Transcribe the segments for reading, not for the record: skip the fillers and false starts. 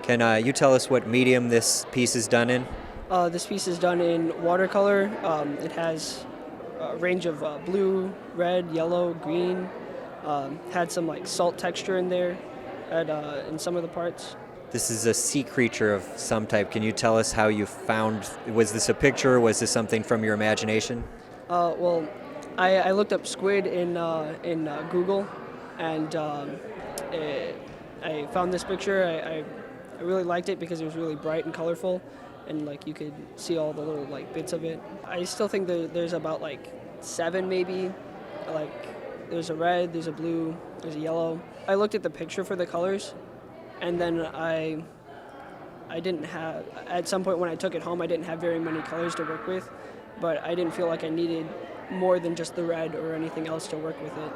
Can you tell us what medium this piece is done in? This piece is done in watercolor. It has a range of blue, red, yellow, green. Had some like salt texture in there in some of the parts. This is a sea creature of some type. Can you tell us how you found? Was this a picture? Was this something from your imagination? Well, I looked up squid in Google, and I found this picture. I really liked it because it was really bright and colorful, and like you could see all the little like bits of it. I still think there's about like 7 maybe. Like there's a red, there's a blue, there's a yellow. I looked at the picture for the colors, and then I didn't have, at some point when I took it home, I didn't have very many colors to work with, but I didn't feel like I needed more than just the red or anything else to work with it.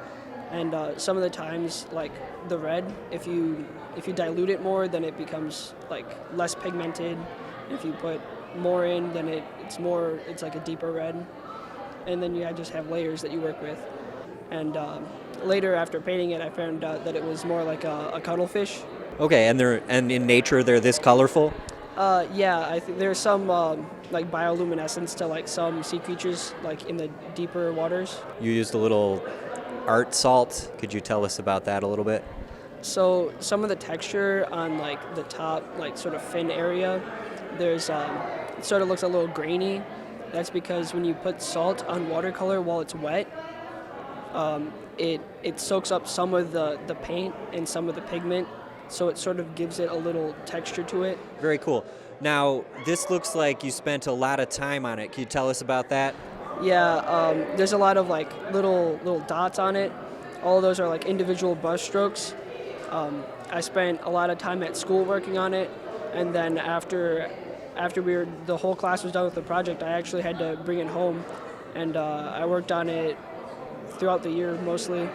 And some of the times, like the red, if you dilute it more, then it becomes like less pigmented. If you put more in, then it's like a deeper red. And then you just have layers that you work with. And later, after painting it, I found out that it was more like a cuttlefish. Okay, and in nature they're this colorful? Yeah, I think there's some like bioluminescence to like some sea creatures, like in the deeper waters. You used a little art salt. Could you tell us about that a little bit? So some of the texture on like the top, like sort of fin area, there's it sort of looks a little grainy. That's because when you put salt on watercolor while it's wet, it soaks up some of the paint and some of the pigment, so it sort of gives it a little texture to it. Very cool. Now, this looks like you spent a lot of time on it. Can you tell us about that? Yeah, there's a lot of like little dots on it. All of those are like individual brush strokes. I spent a lot of time at school working on it, and then after the whole class was done with the project, I actually had to bring it home, and I worked on it throughout the year mostly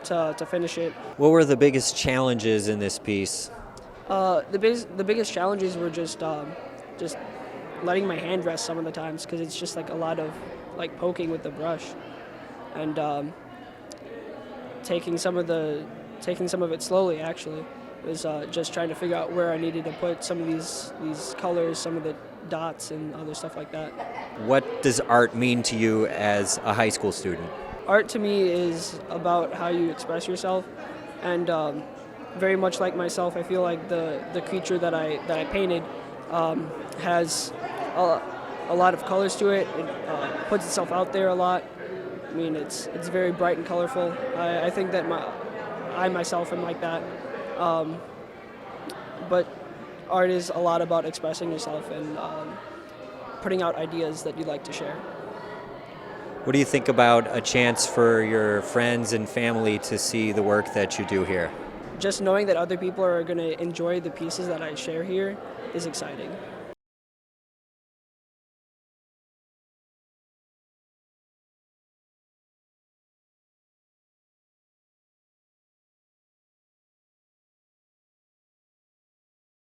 to finish it. What were the biggest challenges in this piece? The biggest challenges were just letting my hand rest some of the times, because it's just like a lot of like poking with the brush, and taking some of it slowly. Actually, it was just trying to figure out where I needed to put some of these colors, some of the dots, and other stuff like that. What does art mean to you as a high school student? Art to me is about how you express yourself, and very much like myself, I feel like the creature that I painted has a lot of colors to it. It puts itself out there a lot. I mean, it's very bright and colorful. I think that I myself am like that. But art is a lot about expressing yourself and putting out ideas that you'd like to share. What do you think about a chance for your friends and family to see the work that you do here? Just knowing that other people are going to enjoy the pieces that I share here is exciting.